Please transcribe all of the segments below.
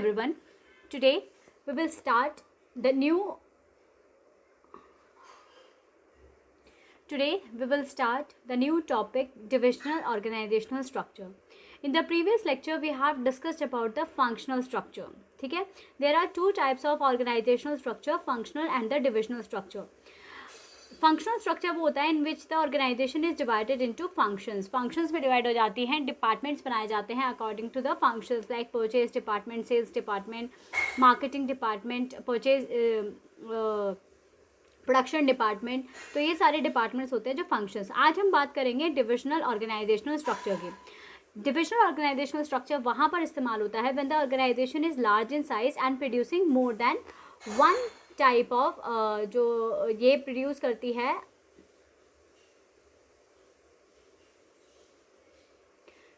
everyone. Today we will start the new topic, divisional organizational structure. In the previous lecture we have discussed about the functional structure. ठीक है, there are two types of organizational structure, functional and the divisional structure. Functional structure वो होता है in which the organisation is divided into functions. Functions में divide हो जाती हैं, departments बनाए जाते हैं according to the functions, like purchase department, sales department, marketing department, purchase production department. तो ये सारे डिपार्टमेंट्स होते हैं जो फंक्शंस. आज हम बात करेंगे डिविजनल ऑर्गेनाइजेशनल स्ट्रक्चर की. डिविजनल ऑर्गेनाइजेशनल स्ट्रक्चर वहाँ पर इस्तेमाल होता है when the organisation is large in size and producing more than one type of जो ये प्रोड्यूस करती है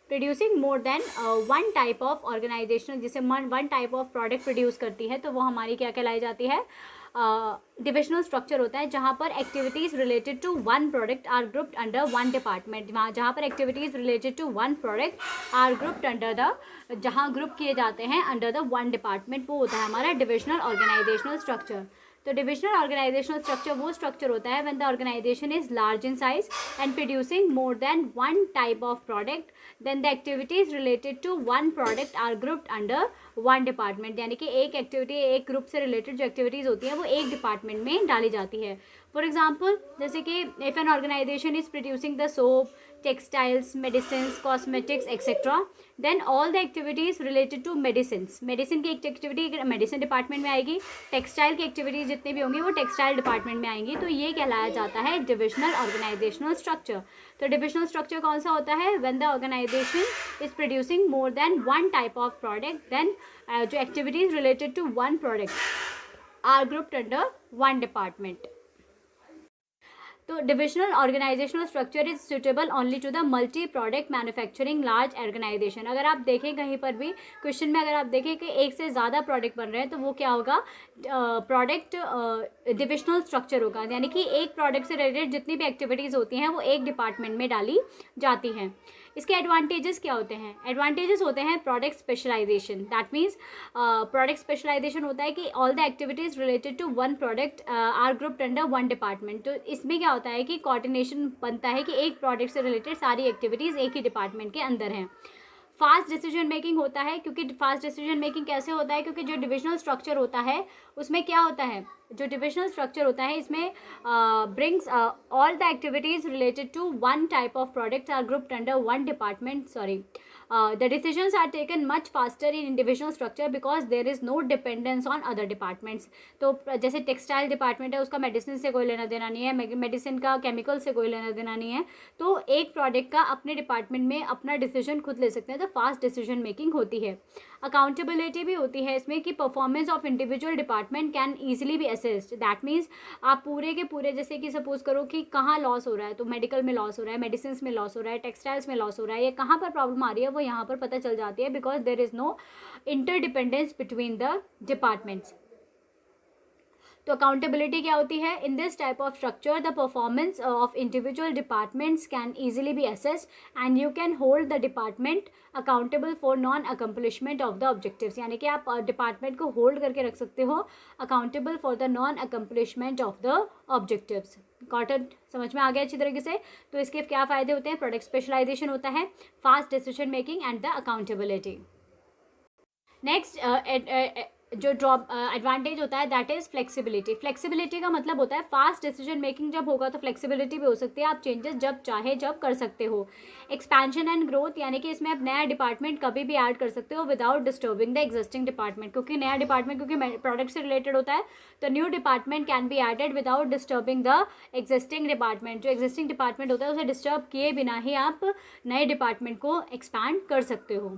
producing more than one type of organisation, जिसे one type of product produce करती है, तो वो हमारी क्या कहलाई जाती है, डिविजनल स्ट्रक्चर होता है. जहाँ पर activities related to one product are grouped under one department. जहाँ पर activities related to one product are grouped under the, जहाँ ग्रुप किए जाते हैं अंडर द वन डिपार्टमेंट, वो होता है हमारा डिविजनल ऑर्गेनाइजेशनल स्ट्रक्चर. तो डिविजनल ऑर्गेनाइजेशनल स्ट्रक्चर वो स्ट्रक्चर होता है when the organisation is large in size and producing more than one type of product, then the activities related to one product are grouped under one department. यानी कि एक activity, एक group से related जो activities होती हैं वो एक डिपार्टमेंट में डाली जाती है. फॉर एग्जाम्पल, जैसे कि if an organization is producing the soap, textiles, medicines, cosmetics etcetera, then all the activities related to medicines, medicine की एक्टिविटी मेडिसिन डिपार्टमेंट में आएगी, टेक्सटाइल की एक्टिविटीज़ जितनी भी होंगी वो टेक्सटाइल डिपार्टमेंट में आएंगी. तो ये कहलाया जाता है डिविजनल ऑर्गेनाइजेशनल स्ट्रक्चर. तो डिविजनल स्ट्रक्चर कौन सा होता है, when the organisation is producing more than one type of product, then जो activities related to one product are grouped under one department. तो divisional organisational structure is suitable only to the multi product manufacturing large organisation. अगर आप देखें कहीं पर भी question में, अगर आप देखें कि एक से ज़्यादा प्रोडक्ट बन रहे हैं, तो वो क्या होगा, प्रोडक्ट डिविजनल स्ट्रक्चर होगा. यानी कि एक प्रोडक्ट से रिलेटेड जितनी भी एक्टिविटीज़ होती हैं वो एक डिपार्टमेंट में डाली जाती हैं. इसके एडवांटेजेस क्या होते हैं, एडवांटेजेस होते हैं product specialization. That means product specialization होता है कि all the activities related to one product are grouped under one department. तो इसमें क्या होता है कि कोऑर्डिनेशन बनता है कि एक प्रोडक्ट से रिलेटेड सारी एक्टिविटीज़ एक ही डिपार्टमेंट के अंदर हैं. फास्ट डिसीजन मेकिंग होता है, क्योंकि फास्ट डिसीजन मेकिंग कैसे होता है, क्योंकि जो डिविजनल स्ट्रक्चर होता है उसमें क्या होता है, जो डिविजनल स्ट्रक्चर होता है इसमें brings all the activities related to one type of products are grouped under one department. The decisions are taken much faster in individual structure because there is no dependence on other departments. तो जैसे textile department है, उसका medicine से कोई लेना देना नहीं है, मेडिसिन का केमिकल से कोई लेना देना नहीं है, तो एक प्रोडक्ट का अपने डिपार्टमेंट में अपना डिसीजन खुद ले सकते हैं. तो फास्ट डिसीजन मेकिंग होती है. अकाउंटेबिलिटी भी होती है इसमें कि performance of individual department can easily be assessed. That means आप पूरे के पूरे, जैसे कि सपोज करो कि कहाँ लॉस हो रहा है, तो मेडिकल में लॉस हो रहा है, मेडिसिन में लॉस हो रहा है, टेक्सटाइल्स में लॉस हो रहा है, या कहाँ पर प्रॉब्लम आ रही है वो यहाँ पर पता चल जाती है, because there is no interdependence between the departments. तो अकाउंटेबिलिटी क्या होती है, in this type of structure the performance of individual departments can easily be assessed and you can hold the department accountable for non accomplishment of the objectives. यानी कि आप department को hold करके रख सकते हो accountable for the non accomplishment of the objectives. Cotton समझ में आ गया अच्छी तरीके से. तो इसके क्या फ़ायदे होते हैं, प्रोडक्ट स्पेशलाइजेशन होता है, fast decision making and the accountability. Next जो एडवांटेज होता है दैट इज़ फ्लेक्सिबिलिटी. फ्लेक्सिबिलिटी का मतलब होता है फास्ट डिसीजन मेकिंग जब होगा तो फ्लेक्सिबिलिटी भी हो सकती है, आप चेंजेस जब चाहे जब कर सकते हो. एक्सपेंशन एंड ग्रोथ, यानी कि इसमें आप नया डिपार्टमेंट कभी भी ऐड कर सकते हो without disturbing the existing department. क्योंकि नया डिपार्टमेंट क्योंकि प्रोडक्ट से रिलेटेड होता है, तो new department can be added without disturbing the existing department. जो एग्जिस्टिंग डिपार्टमेंट होता है उसे डिस्टर्ब किए बिना ही आप नए डिपार्टमेंट को एक्सपैंड कर सकते हो.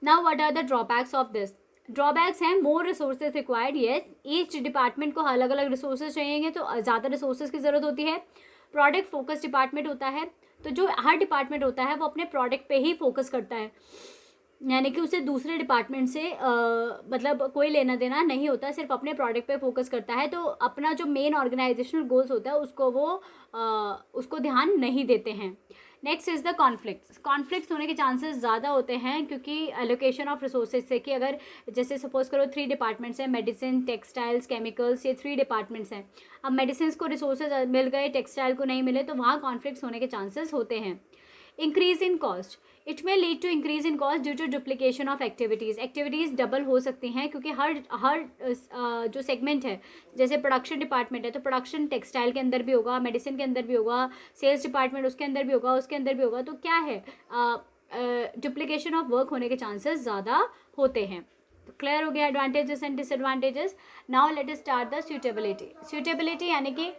Now what are the drawbacks of this. Drawbacks हैं, मोर रिसोर्सेज रिक्वायर्ड. ये ईच डिपार्टमेंट को अलग अलग रिसोर्सेज चाहिए, तो ज़्यादा रिसोर्सेज की ज़रूरत होती है. प्रोडक्ट फोकस डिपार्टमेंट होता है, तो जो हर डिपार्टमेंट होता है वो अपने प्रोडक्ट पे ही फोकस करता है, यानी कि उसे दूसरे डिपार्टमेंट से मतलब कोई लेना देना नहीं होता, सिर्फ अपने प्रोडक्ट पे फोकस करता है. तो अपना जो मेन ऑर्गेनाइजेशनल गोल्स होता है उसको वो उसको ध्यान नहीं देते हैं. नेक्स्ट इज़ द कॉन्फ्लिक्ट्स होने के चांसेस ज़्यादा होते हैं क्योंकि एलोकेशन ऑफ रिसोर्सेज से, कि अगर जैसे सपोज करो 3 डिपार्टमेंट्स हैं, मेडिसिन, टेक्सटाइल्स, केमिकल्स, ये 3 डिपार्टमेंट्स हैं। अब मेडिसिन को रिसोर्सेज मिल गए, टेक्सटाइल को नहीं मिले, तो वहाँ कॉन्फ्लिक्ट्स होने के चांसेस होते हैं। Increase in cost, it may lead to increase in cost due to duplication of activities double हो सकती हैं क्योंकि हर जो सेगमेंट है, जैसे प्रोडक्शन डिपार्टमेंट है तो प्रोडक्शन टेक्सटाइल के अंदर भी होगा, मेडिसिन के अंदर भी होगा, सेल्स डिपार्टमेंट उसके अंदर भी होगा, उसके अंदर भी होगा, तो क्या है डुप्लीकेशन ऑफ वर्क होने के चांसेस ज़्यादा होते हैं। तो क्लियर हो गया advantages and disadvantages. Now let us start the suitability यानी कि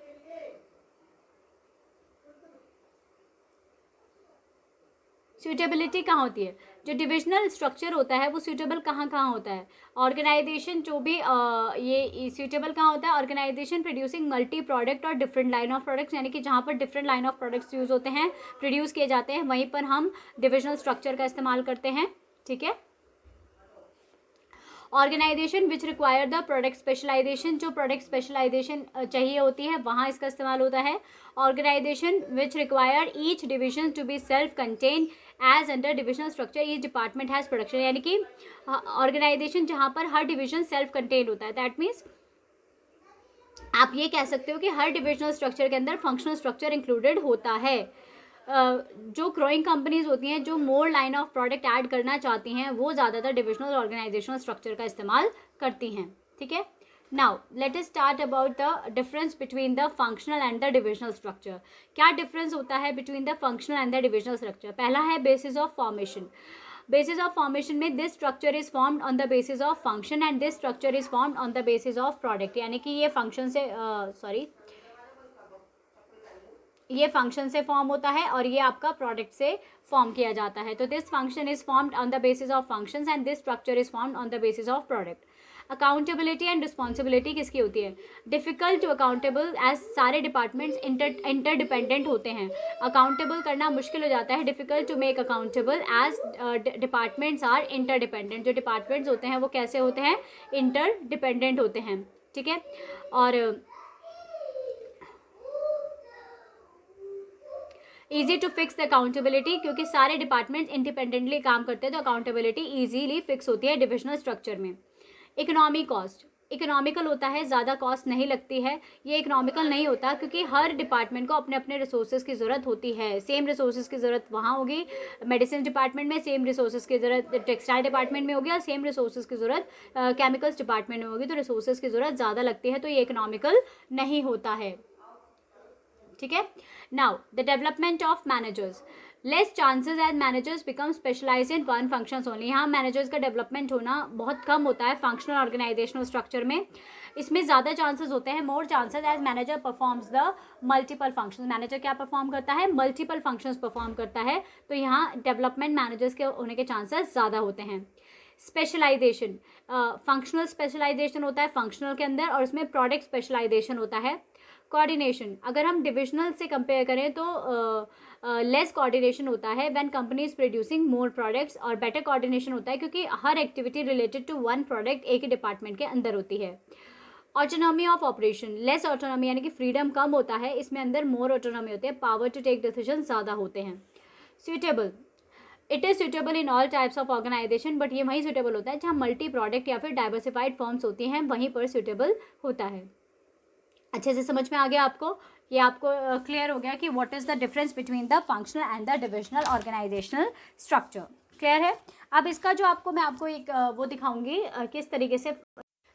सूटेबिलिटी कहाँ होती है, जो डिविजनल स्ट्रक्चर होता है वो सूटेबल कहाँ होता है। ऑर्गेनाइजेशन जो भी ये सूटेबल कहाँ होता है, ऑर्गेनाइजेशन प्रोड्यूसिंग मल्टी प्रोडक्ट और डिफरेंट लाइन ऑफ प्रोडक्ट्स, यानी कि जहाँ पर different line of products use होते हैं, प्रोड्यूस किए जाते हैं, वहीं पर हम डिविजनल स्ट्रक्चर का इस्तेमाल करते हैं। ठीक है। Organization which require the product specialization, जो प्रोडक्ट स्पेशलाइजेशन चाहिए होती है वहाँ इसका इस्तेमाल होता है। Organization which require each division to be self contain as under divisional structure each department has production, यानी कि ऑर्गेनाइजेशन जहाँ पर हर डिविजन सेल्फ कंटेन होता है। दैट मीन्स आप ये कह सकते हो कि हर डिविजनल स्ट्रक्चर के अंदर फंक्शनल स्ट्रक्चर इंक्लूडेड होता है। जो ग्रोइंग कंपनीज होती हैं जो मोर लाइन ऑफ प्रोडक्ट ऐड करना चाहती हैं वो ज़्यादातर डिविजनल ऑर्गेनाइजेशनल स्ट्रक्चर का इस्तेमाल करती हैं। ठीक है। Now let us start about the difference between the functional and the divisional structure. क्या डिफरेंस होता है between the functional and the divisional structure. पहला है basis of formation. Basis of formation में this structure is formed on the basis of function and this structure is formed on the basis of product, यानी कि ये function से ये function से form होता है और ये आपका प्रोडक्ट से फॉर्म किया जाता है। तो this function is formed on the basis of functions and this structure is formed on the basis of product. Accountability and responsibility किसकी होती है, डिफिकल्ट टू अकाउंटेबल एज सारे डिपार्टमेंट्स इंटरडिपेंडेंट होते हैं। अकाउंटेबल करना मुश्किल हो जाता है, difficult to make accountable as departments are interdependent. जो डिपार्टमेंट्स होते हैं वो कैसे होते हैं, इंटरडिपेंडेंट होते हैं। ठीक है। और easy to fix the accountability, क्योंकि सारे डिपार्टमेंट इंडिपेंडेंटली काम करते हैं तो अकाउंटेबिलिटी ईजीली फिक्स होती है डिविजनल स्ट्रक्चर में। इकोनॉमी कॉस्ट, इकोनॉमिकल होता है, ज़्यादा कॉस्ट नहीं लगती है। ये इकोनॉमिकल नहीं होता क्योंकि हर डिपार्टमेंट को अपने अपने रिसोर्सेज की ज़रूरत होती है। सेम रिसोर्सेज की ज़रूरत वहाँ होगी मेडिसिन डिपार्टमेंट में, सेम रिसोर्सेज की ज़रूरत टेक्सटाइल डिपार्टमेंट में होगी और सेम रिसोर्सेज की ज़रूरत केमिकल्स डिपार्टमेंट में होगी। तो रिसोर्सेज की ज़रूरत ज़्यादा लगती है, तो ये इकोनॉमिकल नहीं होता है। ठीक है। Now the development of managers, less chances as managers become specialize in one functions only. यहाँ मैनेजर्स का डेवलपमेंट होना बहुत कम होता है फंक्शनल ऑर्गेनाइजेशनल स्ट्रक्चर में। इसमें ज़्यादा चांसेस होते हैं, more chances as manager performs the multiple functions. Manager क्या परफॉर्म करता है, मल्टीपल फंक्शंस परफॉर्म करता है, तो यहाँ डेवलपमेंट मैनेजर्स के होने के चांसेस ज़्यादा होते हैं। स्पेशलाइजेशन, फंक्शनल स्पेशलाइजेशन होता है फंक्शनल के अंदर और उसमें प्रोडक्ट स्पेशलाइजेशन होता है। कोऑर्डिनेशन, अगर हम डिविजनल से कंपेयर करें तो लेस कोऑर्डिनेशन होता है when company is producing more products, और बेटर कोऑर्डिनेशन होता है क्योंकि हर activity related to one product एक ही डिपार्टमेंट के अंदर होती है। Autonomy of operation, less autonomy यानी कि फ्रीडम कम होता है, इसमें अंदर मोर ऑटोनॉमी होती है, पावर टू टेक डिसीजन ज़्यादा होते हैं। Suitable, it is suitable in all types of organization, but ये वहीं सूटेबल होता है जहाँ मल्टी प्रोडक्ट या फिर डाइवर्सिफाइड फर्म्स होती हैं, वहीं पर सूटेबल होता है। अच्छे से समझ में आ गया आपको, ये आपको क्लियर हो गया कि what is the difference between the functional and the divisional organisational structure. Clear है। अब इसका जो मैं आपको एक वो दिखाऊंगी किस तरीके से।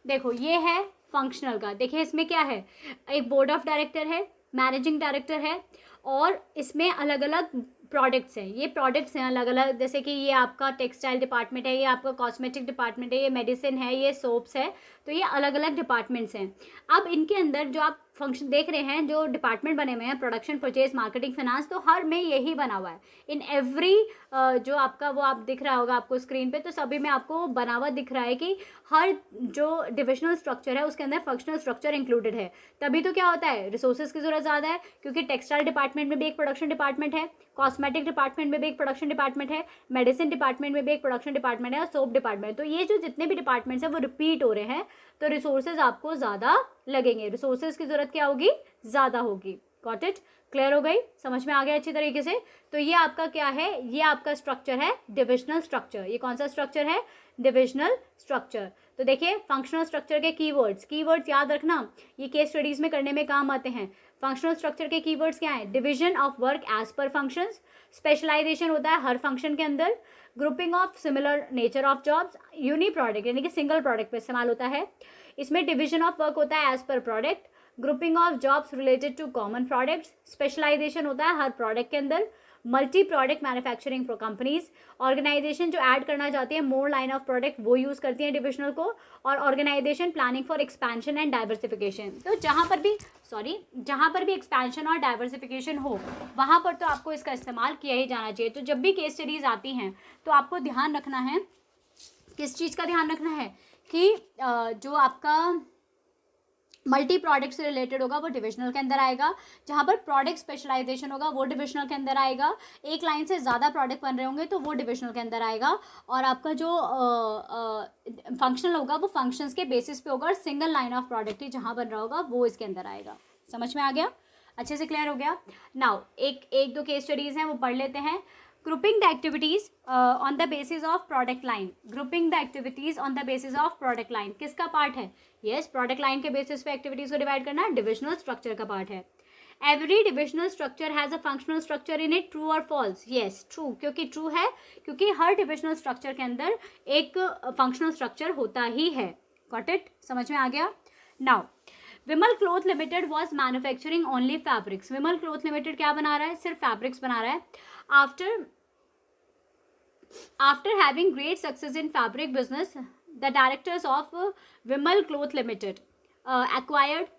देखो ये है फंक्शनल का, देखिए इसमें क्या है, एक बोर्ड ऑफ डायरेक्टर है, मैनेजिंग डायरेक्टर है और इसमें अलग अलग प्रोडक्ट्स हैं। ये प्रोडक्ट्स हैं अलग अलग, जैसे कि ये आपका टेक्सटाइल डिपार्टमेंट है, ये आपका कॉस्मेटिक डिपार्टमेंट है, ये मेडिसिन है, ये सोप्स है, तो ये अलग अलग डिपार्टमेंट्स हैं। अब इनके अंदर जो आप फंक्शन देख रहे हैं, जो डिपार्टमेंट बने हुए हैं, प्रोडक्शन, परचेज, मार्केटिंग, फाइनेंस, तो हर में यही बना हुआ है। इन एवरी जो आपका वो आप दिख रहा होगा आपको स्क्रीन पे, तो सभी में आपको बना हुआ दिख रहा है कि हर जो डिविजनल स्ट्रक्चर है उसके अंदर फंक्शनल स्ट्रक्चर इंक्लूडेड है। तभी तो क्या होता है, रिसोर्सेज की जरूरत ज़्यादा है क्योंकि टेक्सटाइल डिपार्टमेंट में भी एक प्रोडक्शन डिपार्टमेंट है, कॉस्मेटिक डिपार्टमेंट में भी एक प्रोडक्शन डिपार्टमेंट है, मेडिसिन डिपार्टमेंट में भी एक प्रोडक्शन डिपार्टमेंट है और सोप डिपार्टमेंट। तो ये जो जितने भी डिपार्टमेंट्स हैं वो रिपीट हो रहे हैं, तो रिसोर्सेज आपको ज़्यादा लगेंगे, रिसोर्सेज की ज़रूरत क्या होगी, ज़्यादा होगी। Got it? क्लियर हो गई? समझ में आ गया अच्छी तरीके से? तो ये आपका क्या है? ये आपका स्ट्रक्चर है डिविजनल स्ट्रक्चर। ये कौन सा स्ट्रक्चर है? Divisional structure. तो देखिए फंक्शनल स्ट्रक्चर के कीवर्ड्स याद रखना, ये केस स्टडीज में करने में काम आते हैं। फंक्शनल स्ट्रक्चर के कीवर्ड्स क्या है? Division of work as per functions, specialization होता है हर फंक्शन के अंदर, grouping of similar nature of jobs, uni product यानी कि सिंगल प्रोडक्ट पे इस्तेमाल होता है। इसमें डिवीजन ऑफ वर्क होता है as per product, grouping of jobs related to common products, specialization होता है हर प्रोडक्ट के अंदर, multi product manufacturing for companies, organization जो ऐड करना चाहती है मोर लाइन ऑफ प्रोडक्ट वो यूज करती है डिविजनल को, और organization planning for expansion and diversification. तो जहाँ पर भी एक्सपेंशन और डाइवर्सिफिकेशन हो वहाँ पर तो आपको इसका इस्तेमाल किया ही जाना चाहिए। तो जब भी केस स्टडीज आती हैं तो आपको ध्यान रखना है, किस चीज़ का ध्यान रखना है कि जो आपका मल्टी प्रोडक्ट से रिलेटेड होगा वो डिविजनल के अंदर आएगा, जहाँ पर प्रोडक्ट स्पेशलाइजेशन होगा वो डिविजनल के अंदर आएगा, एक लाइन से ज़्यादा प्रोडक्ट बन रहे होंगे तो वो डिविजनल के अंदर आएगा, और आपका जो फंक्शनल होगा वो फंक्शंस के बेसिस पे होगा, और सिंगल लाइन ऑफ प्रोडक्ट ही जहाँ बन रहा होगा वो इसके अंदर आएगा। समझ में आ गया? अच्छे से क्लियर हो गया? नाउ एक दो केस स्टडीज़ हैं वो पढ़ लेते हैं। Grouping the activities on the basis of product line. Grouping the activities on the basis of product line किसका पार्ट है? यस, प्रोडक्ट लाइन के बेसिस पे एक्टिविटीज को डिवाइड करना डिविजनल स्ट्रक्चर का पार्ट है। Every divisional structure has a functional structure in it, true और false? Yes, true, क्योंकि ट्रू है, क्योंकि हर डिविजनल स्ट्रक्चर के अंदर एक फंक्शनल स्ट्रक्चर होता ही है। Got it? समझ में आ गया? Now Vimal cloth limited was manufacturing only fabrics. Vimal cloth limited क्या बना रहा है? सिर्फ फैब्रिक्स बना रहा है। After having great success in fabric business, the directors of Vimal Cloth Limited acquired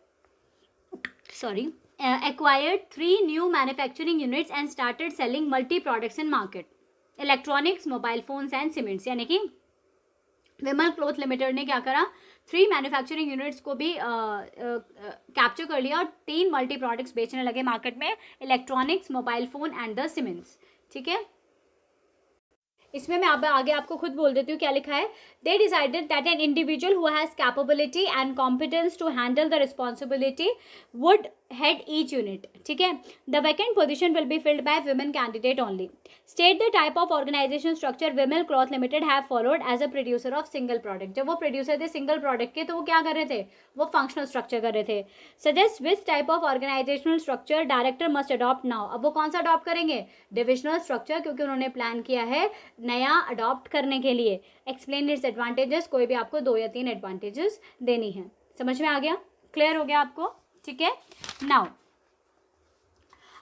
3 new manufacturing units and started selling multi products in market, electronics, mobile phones and cements। यानी कि विमल क्लॉथ लिमिटेड ने क्या करा? 3 manufacturing units को भी capture कर लिया और 3 मल्टी प्रोडक्ट्स बेचने लगे मार्केट में, electronics, mobile phone and the cements. ठीक है, इसमें मैं आगे आपको खुद बोल देती हूँ क्या लिखा है। They decided that an individual who has capability and competence to handle the responsibility would head each unit. ठीक है, the vacant position will be filled by women candidate only. State the type of organization structure Vimal cloth limited have followed as a producer of single product. जब वो producer थे single product के तो वो क्या कर रहे थे? वो फंक्शनल स्ट्रक्चर कर रहे थे। Suggest which type of organizational structure director must adopt now. अब वो कौन सा अडॉप्ट करेंगे? डिविजनल स्ट्रक्चर, क्योंकि उन्होंने प्लान किया है नया अडॉप्ट करने के लिए। एक्सप्लेन इट्स एडवांटेजेस, कोई भी आपको 2 या 3 एडवांटेजेस देनी है। समझ में आ गया? क्लियर हो गया आपको? ठीक है, नाउ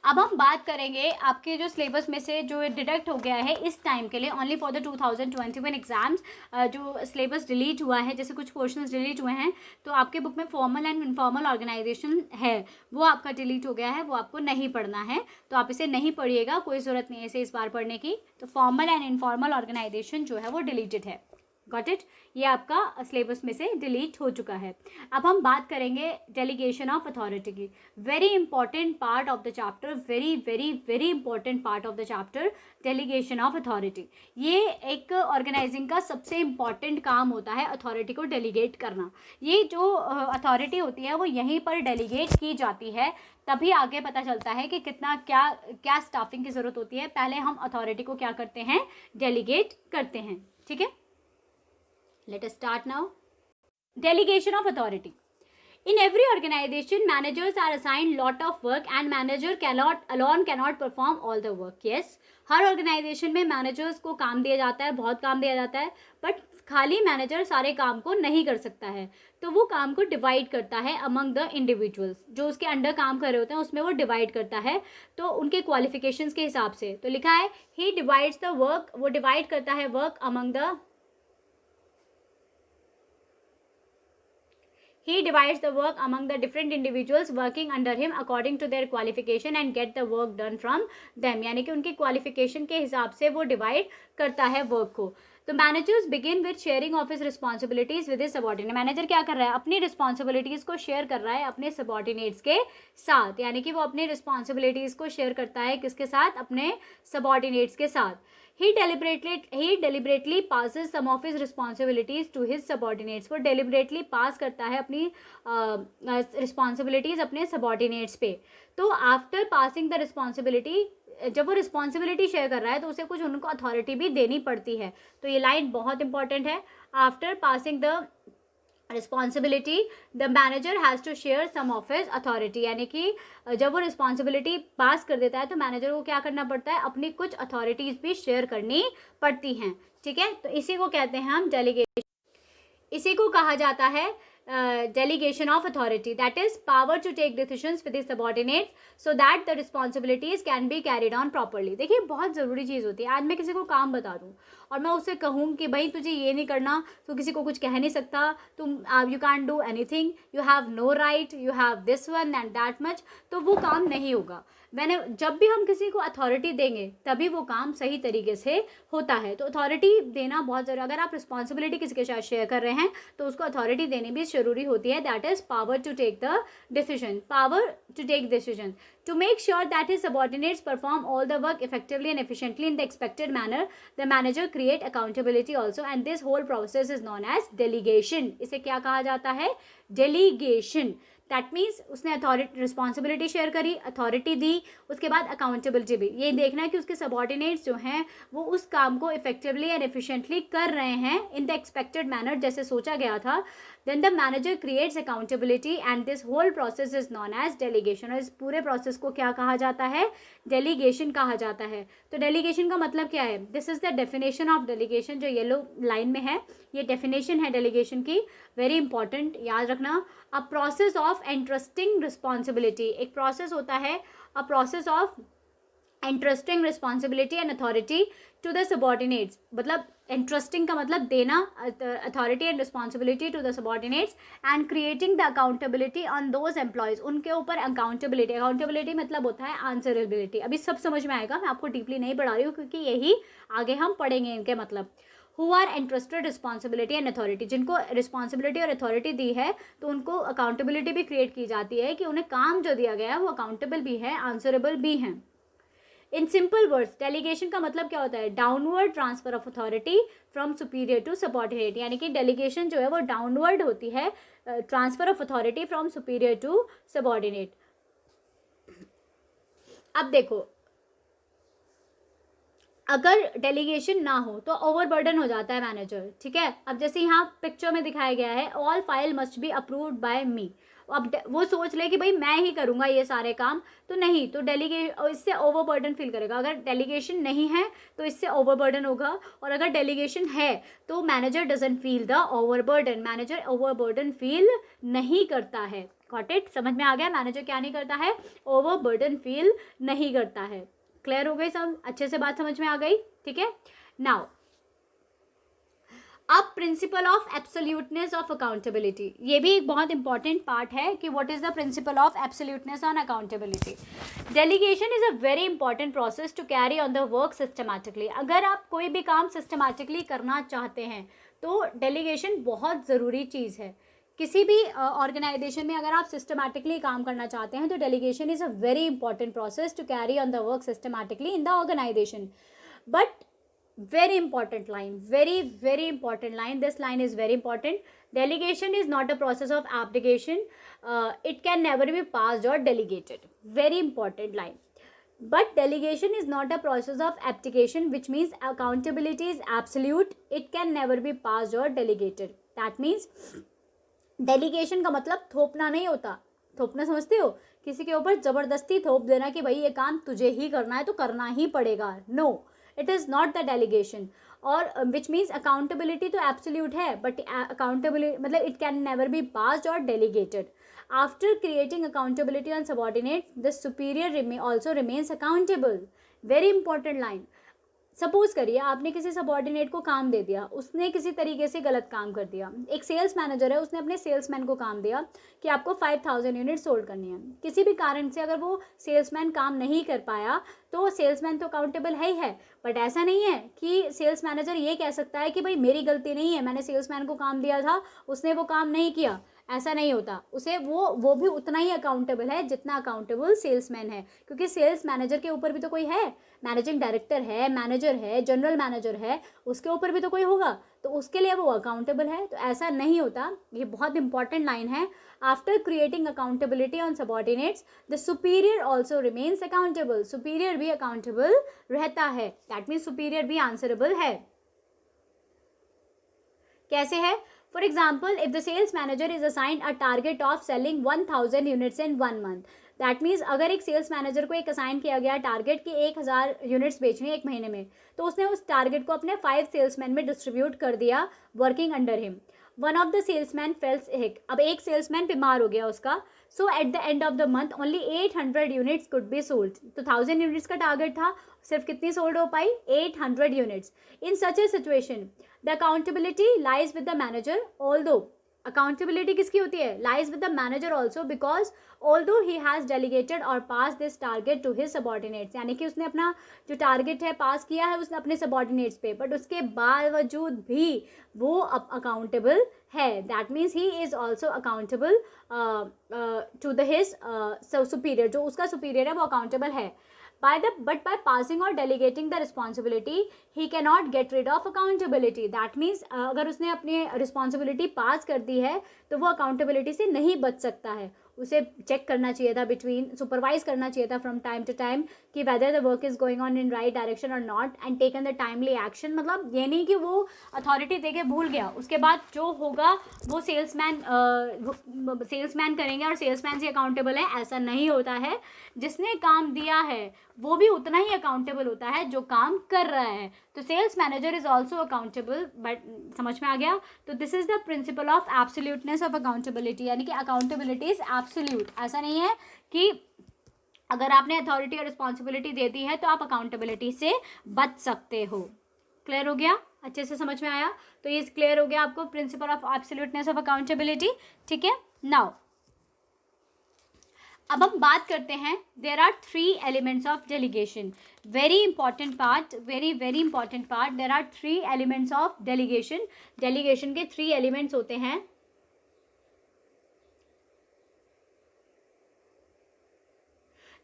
अब हम बात करेंगे आपके जो सिलेबस में से जो डिडक्ट हो गया है इस टाइम के लिए ओनली फॉर द 2021 एग्जाम्स, जो सिलेबस डिलीट हुआ है, जैसे कुछ पोर्शंस डिलीट हुए हैं, तो आपके बुक में फॉर्मल एंड इनफॉर्मल ऑर्गेनाइजेशन है वो आपका डिलीट हो गया है, वो आपको नहीं पढ़ना है, तो आप इसे नहीं पढ़िएगा, कोई ज़रूरत नहीं है इसे इस बार पढ़ने की। तो फॉर्मल एंड इनफॉर्मल ऑर्गेनाइजेशन जो है वो डिलीटेड है। Got it? ये आपका सिलेबस में से डिलीट हो चुका है। अब हम बात करेंगे डेलीगेशन ऑफ अथॉरिटी की। Very important part of the chapter, very very very important part of the chapter, delegation of authority. ये एक ऑर्गेनाइजिंग का सबसे इंपॉर्टेंट काम होता है, अथॉरिटी को डेलीगेट करना। ये जो अथॉरिटी होती है वो यहीं पर डेलीगेट की जाती है, तभी आगे पता चलता है कि कितना क्या स्टाफिंग की ज़रूरत होती है। पहले हम अथॉरिटी को क्या करते हैं? डेलीगेट करते हैं। ठीक है, let us start now. Delegation of authority. In every organization, managers are assigned lot of work and manager cannot perform all the work. Yes, हर ऑर्गेनाइजेशन में मैनेजर्स को काम दिया जाता है, बहुत काम दिया जाता है, बट खाली मैनेजर सारे काम को नहीं कर सकता है, तो वो काम को डिवाइड करता है अमंग द इंडिविजुअल्स, जो उसके अंडर काम कर रहे होते हैं उसमें वो डिवाइड करता है, तो उनके क्वालिफिकेशंस के हिसाब से। तो लिखा है ही डिवाइड्स द वर्क, वो डिवाइड करता है work among the He divides the work among the different individuals working under him according to their qualification and get the work done from them। यानी कि उनकी क्वालिफिकेशन के हिसाब से वो डिवाइड करता है वर्क को। तो managers begin with sharing of his responsibilities with his subordinate. Manager क्या कर रहा है? अपनी रिस्पॉन्सिबिलिटीज़ को शेयर कर रहा है अपने सबॉर्डिनेट्स के साथ, यानी कि वो अपनी रिस्पॉन्सिबिलिटीज़ को शेयर करता है किसके साथ? अपने सबॉर्डिनेट्स के साथ। he deliberately passes some of his responsibilities to his subordinates. वो deliberately pass करता है अपनी responsibilities अपने subordinates पे. तो after passing the responsibility, जब वो रिस्पॉन्सिबिलिटी शेयर कर रहा है तो उसे कुछ उनको अथॉरिटी भी देनी पड़ती है. तो ये लाइन बहुत इंपॉर्टेंट है. After passing the responsibility the manager has to share some of his authority, यानी कि जब वो रिस्पॉन्सिबिलिटी पास कर देता है तो मैनेजर को क्या करना पड़ता है, अपनी कुछ अथॉरिटीज़ भी शेयर करनी पड़ती हैं. ठीक है, तो इसी को कहते हैं हम डेलीगेशन. इसी को कहा जाता है delegation of authority, that is power to take decisions with the subordinates so that the responsibilities can be carried on properly. देखिए बहुत ज़रूरी चीज़ होती है. आज मैं किसी को काम बता दूँ और मैं उससे कहूँ कि भाई तुझे ये नहीं करना, तो किसी को कुछ कह नहीं सकता, तुम you can do anything, you have no right, you have this one and that much, तो वो काम नहीं होगा. जब भी हम किसी को अथॉरिटी देंगे तभी वो काम सही तरीके से होता है. तो अथॉरिटी देना बहुत ज़रूरी. अगर आप रिस्पॉन्सिबिलिटी किसी के साथ शेयर कर रहे हैं तो उसको अथॉरिटी देनी भी ज़रूरी होती है. That is power to take the decision, power to take decision. To make sure that his subordinates perform all the work effectively and efficiently in the expected manner, the manager create accountability also, and this whole process is known as delegation. इसे क्या कहा जाता है, delegation. That means उसने authority responsibility share करी, authority दी, उसके बाद accountability भी. ये देखना है कि उसके सबॉर्डिनेट्स जो हैं वो उस काम को इफेक्टिवली एंड एफिशिएंटली कर रहे हैं इन द एक्सपेक्टेड मैनर, जैसे सोचा गया था. Then the manager creates accountability and this whole process is known as delegation. और इस पूरे प्रोसेस को क्या कहा जाता है, डेलीगेशन कहा जाता है. तो डेलीगेशन का मतलब क्या है, this is the definition of delegation, जो येलो लाइन में है ये डेफिनेशन है डेलीगेशन की. वेरी इंपॉर्टेंट, याद रखना. A process of entrusting responsibility, एक प्रोसेस होता है, a process of entrusting responsibility and authority to the subordinates. मतलब इंटरेस्टिंग का मतलब देना authority and responsibility to the subordinates and creating the accountability on those employees. उनके ऊपर अकाउंटेबिलिटी, अकाउंटेबिलिटी मतलब होता है आंसरेबिलिटी. अभी सब समझ में आएगा, मैं आपको डीपली नहीं पढ़ा रही हूँ क्योंकि यही आगे हम पढ़ेंगे इनके मतलब. Who are entrusted responsibility and authority, जिनको रिस्पॉन्सिबिलिटी और अथॉरिटी दी है तो उनको अकाउंटेबिलिटी भी क्रिएट की जाती है कि उन्हें काम जो दिया गया है वो अकाउंटेबल भी है, आंसरेबल भी हैं. इन सिंपल वर्ड्स डेलीगेशन का मतलब क्या होता है, downward transfer of authority from superior to subordinate. यानी कि डेलीगेशन जो है वो डाउनवर्ड होती है, transfer of authority from superior to subordinate. अब देखो, अगर डेलीगेशन ना हो तो ओवरबर्डन हो जाता है मैनेजर. ठीक है, अब जैसे यहाँ पिक्चर में दिखाया गया है, all file must be approved by me. अब वो सोच ले कि भाई मैं ही करूँगा ये सारे काम, तो नहीं, तो इससे ओवरबर्डन फील करेगा. अगर डेलीगेशन नहीं है तो इससे ओवरबर्डन होगा, और अगर डेलीगेशन है तो manager doesn't feel the overburden. Manager overburden feel नहीं करता है. गॉट इट, समझ में आ गया, मैनेजर क्या नहीं करता है, ओवरबर्डन फील नहीं करता है. क्लियर हो गई, सब अच्छे से बात समझ में आ गई. ठीक है, नाउ अब principle of absoluteness of accountability, ये भी एक बहुत इंपॉर्टेंट पार्ट है कि what is the principle of absoluteness on accountability. Delegation is a very important process to carry on the work systematically. अगर आप कोई भी काम सिस्टमैटिकली करना चाहते हैं तो डेलीगेशन बहुत ज़रूरी चीज़ है. किसी भी ऑर्गेनाइजेशन में अगर आप सिस्टमैटिकली काम करना चाहते हैं तो delegation is a very important process to carry on the work systematically in the organization. But very important line, very important line, this line is very important. Delegation is not a process of abdication, it can never be passed or delegated. Very important line. But delegation is not a process of abdication, which means accountability is absolute, it can never be passed or delegated. That means delegation का मतलब थोपना नहीं होता. थोपना समझते हो, किसी के ऊपर ज़बरदस्ती थोप देना कि भाई ये काम तुझे ही करना है तो करना ही पड़ेगा. No, it is not the delegation. और विच मीन्स अकाउंटेबिलिटी तो एब्सोल्यूट है, बट अकाउंटेबिलिटी मतलब it can never be passed और delegated. After creating accountability on subordinate, the superior also remains accountable. Very important line. Suppose करिए आपने किसी subordinate को काम दे दिया, उसने किसी तरीके से गलत काम कर दिया. एक सेल्स मैनेजर है, उसने अपने सेल्समैन को काम दिया कि आपको 5000 यूनिट सोल्ड करनी है. किसी भी कारण से अगर वो सेल्समैन काम नहीं कर पाया तो सेल्समैन तो अकाउंटेबल है ही है, बट ऐसा नहीं है कि सेल्स मैनेजर ये कह सकता है कि भाई मेरी गलती नहीं है, मैंने सेल्समैन को काम दिया था, उसने वो काम नहीं किया। ऐसा नहीं होता, उसे वो भी उतना ही अकाउंटेबल है जितना अकाउंटेबल सेल्समैन है, क्योंकि सेल्स मैनेजर के ऊपर भी तो कोई है, मैनेजिंग डायरेक्टर है, मैनेजर है, जनरल मैनेजर है, उसके ऊपर भी तो कोई होगा, तो उसके लिए वो अकाउंटेबल है। तो ऐसा नहीं होता, ये बहुत इंपॉर्टेंट लाइन है। After creating accountability on subordinates the superior also remains accountable, superior भी अकाउंटेबल रहता है, दैट मीन्स सुपीरियर भी आंसरेबल है। कैसे है? For example, if the sales manager is assigned a target of selling 1000 units in 1 month, that means अगर एक sales manager को एक असाइन किया गया टारगेट कि 1000 यूनिट्स बेचनी है एक महीने में, तो उसने उस टारगेट को अपने 5 सेल्समैन में डिस्ट्रीब्यूट कर दिया working under him. One of the salesman fell sick, अब एक सेल्समैन बीमार हो गया उसका, so at the end of the month only 800 units could be sold. तो 1000 यूनिट्स का टारगेट था, सिर्फ कितनी सोल्ड हो पाई? 800 units. In such a situation the accountability lies with the manager, although accountability किसकी होती है? Lies with the manager also, because although he has delegated और pass this target to his subordinates, यानी कि उसने अपना जो टारगेट है पास किया है उसने अपने सबॉर्डिनेट्स पे, बट उसके बावजूद भी वो अब अकाउंटेबल है, that means he is also accountable to the his superior, जो उसका सुपीरियर है वो अकाउंटेबल है। But by passing or delegating the responsibility, he cannot get rid of accountability. That means अगर उसने अपनी रिस्पॉन्सिबिलिटी पास कर दी है तो वो अकाउंटेबिलिटी से नहीं बच सकता है। उसे चेक करना चाहिए था, सुपरवाइज करना चाहिए था फ्रॉम टाइम टू टाइम कि whether the work is going on in right direction और not, and taken the timely action. मतलब ये नहीं कि वो अथॉरिटी देके भूल गया, उसके बाद जो होगा वो सेल्समैन करेंगे और सेल्समैन से अकाउंटेबल है, ऐसा नहीं होता है। जिसने काम दिया है वो भी उतना ही अकाउंटेबल होता है जो काम कर रहा है। तो sales manager is also accountable, but समझ में आ गया? तो this is the principle of absoluteness of accountability, यानी कि अकाउंटेबिलिटी इज एब्सोल्यूट। ऐसा नहीं है कि अगर आपने अथॉरिटी और रिस्पॉन्सिबिलिटी दे दी है तो आप अकाउंटेबिलिटी से बच सकते हो। क्लियर हो गया? अच्छे से समझ में आया? तो ये क्लियर हो गया आपको principle of absoluteness of accountability. ठीक है, नाउ अब हम बात करते हैं, there are 3 elements of delegation. Very important part, very very important part. There are 3 elements of delegation. Delegation के 3 एलिमेंट्स होते हैं।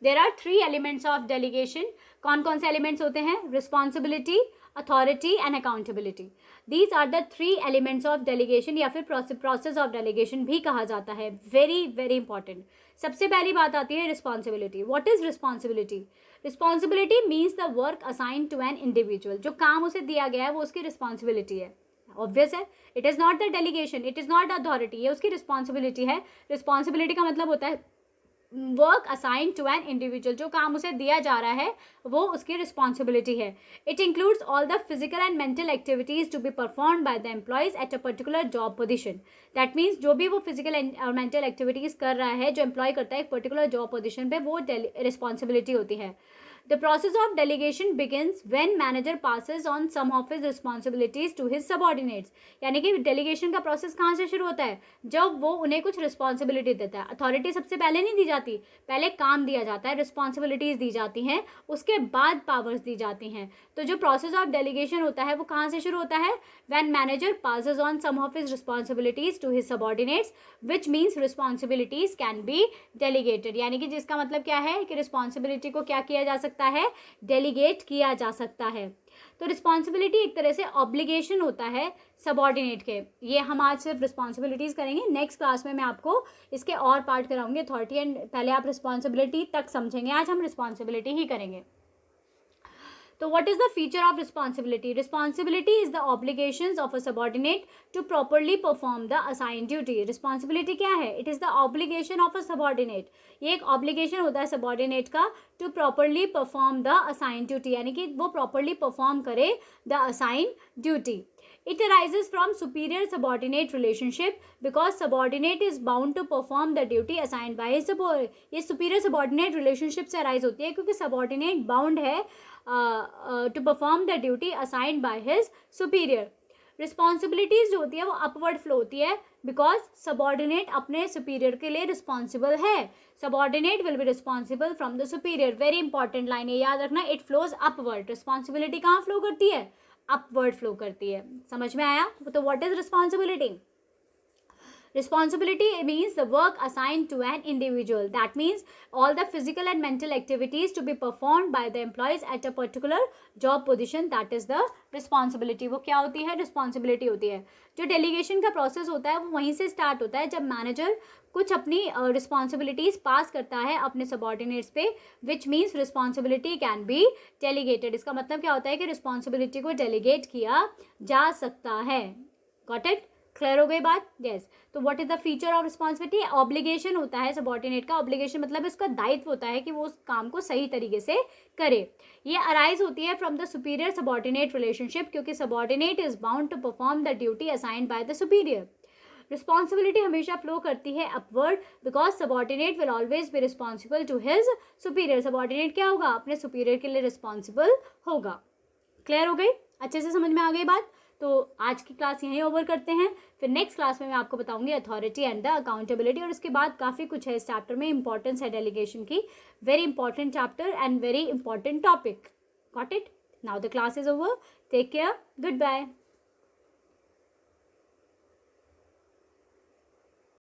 There are 3 elements of delegation. कौन कौन से एलिमेंट्स होते हैं? Responsibility, authority and accountability. These are the 3 elements of delegation, या फिर प्रोसेस ऑफ डेलीगेशन भी कहा जाता है। Very very important. सबसे पहली बात आती है responsibility. What is responsibility? Responsibility means the work assign to an individual. जो काम उसे दिया गया है वो उसकी रिस्पॉन्सिबिलिटी है। ऑब्वियस है, it is not the delegation, it is not authority, ये उसकी रिस्पॉन्सिबिलिटी है। रिस्पॉन्सिबिलिटी का मतलब होता है work assign to an individual, जो काम उसे दिया जा रहा है वो उसकी रिस्पॉन्सिबिलिटी है। It includes all the physical and mental activities to be performed by the employees at a particular job position. That means जो भी वो फिजिकल और मेंटल एक्टिविटीज कर रहा है, जो एम्प्लॉय करता है एक पर्टिकुलर जॉब पोजीशन पे, वो रिस्पॉन्सिबिलिटी होती है। The process of delegation begins when manager passes on some of his responsibilities to his subordinates. यानी कि delegation का process कहाँ से शुरू होता है? जब वो उन्हें कुछ responsibility देता है। authority सबसे पहले नहीं दी जाती, पहले काम दिया जाता है, responsibilities दी जाती हैं, उसके बाद powers दी जाती हैं। तो जो process of delegation होता है वो कहाँ से शुरू होता है? When manager passes on some of his responsibilities to his subordinates, which means responsibilities can be delegated. यानी कि जिसका मतलब क्या है कि responsibility को क्या किया जा सकता है? डेलीगेट किया जा सकता है। तो रिस्पॉन्सिबिलिटी एक तरह से ऑब्लिगेशन होता है सबॉर्डिनेट के। ये हम आज सिर्फ रिस्पॉन्सिबिलिटीज करेंगे, नेक्स्ट क्लास में मैं आपको इसके और पार्ट कराऊंगी, अथॉरिटी एंड पहले आप रिस्पॉन्सिबिलिटी तक समझेंगे, आज हम रिस्पॉन्सिबिलिटी ही करेंगे। तो what is the feature of responsibility? Responsibility is the obligations of a subordinate to properly perform the assigned duty. Responsibility क्या है? It is the obligation of a subordinate. ये एक obligation होता है subordinate का to properly perform the assigned duty, यानी कि वो properly perform करे the assigned duty. It arises from superior subordinate relationship because subordinate is bound to perform the duty assigned by his subordinate. ये superior subordinate relationship से arise होती है क्योंकि subordinate bound है to perform the duty assigned by his superior. Responsibilities जो होती है वो अपवर्ड फ्लो होती है बिकॉज सबॉर्डिनेट अपने सुपीरियर के लिए रिस्पॉन्सिबल है. Subordinate will be responsible from the superior. Very important line है, याद रखना. It flows upward. रिस्पॉन्सिबिलिटी कहाँ फ्लो करती है? अपवर्ड फ्लो करती है. समझ में आया? तो what is responsibility? Responsibility means the work assigned to an individual. That means all the physical and mental activities to be performed by the employees at a particular job position. That is the responsibility. वो क्या होती है? Responsibility होती है. जो delegation का process होता है वो वहीं से start होता है जब manager कुछ अपनी responsibilities pass करता है अपने subordinates पे, which means responsibility can be delegated. इसका मतलब क्या होता है कि responsibility को delegate किया जा सकता है. Got it? क्लियर हो गई बात? यस. तो what is the feature of responsibility? Obligation होता है सबॉर्डिनेट का. ऑब्लिगेशन मतलब उसका दायित्व होता है कि वो उस काम को सही तरीके से करे. ये अराइज होती है from the superior subordinate relationship, क्योंकि subordinate is bound to perform the duty assigned by the superior. Responsibility हमेशा फ्लो करती है upward because subordinate will always be responsible to his superior. Subordinate क्या होगा? अपने सुपीरियर के लिए रिस्पॉन्सिबल होगा. क्लियर हो गई? अच्छे से समझ में आ गई बात? तो आज की क्लास यहीं ओवर करते हैं. फिर नेक्स्ट क्लास में मैं आपको बताऊंगी अथॉरिटी एंड द अकाउंटेबिलिटी, और इसके बाद काफ़ी कुछ है इस चैप्टर में. इंपॉर्टेंस है डेलीगेशन की. Very important chapter and very important topic. Got it? Now the class is over. Take care. Good bye.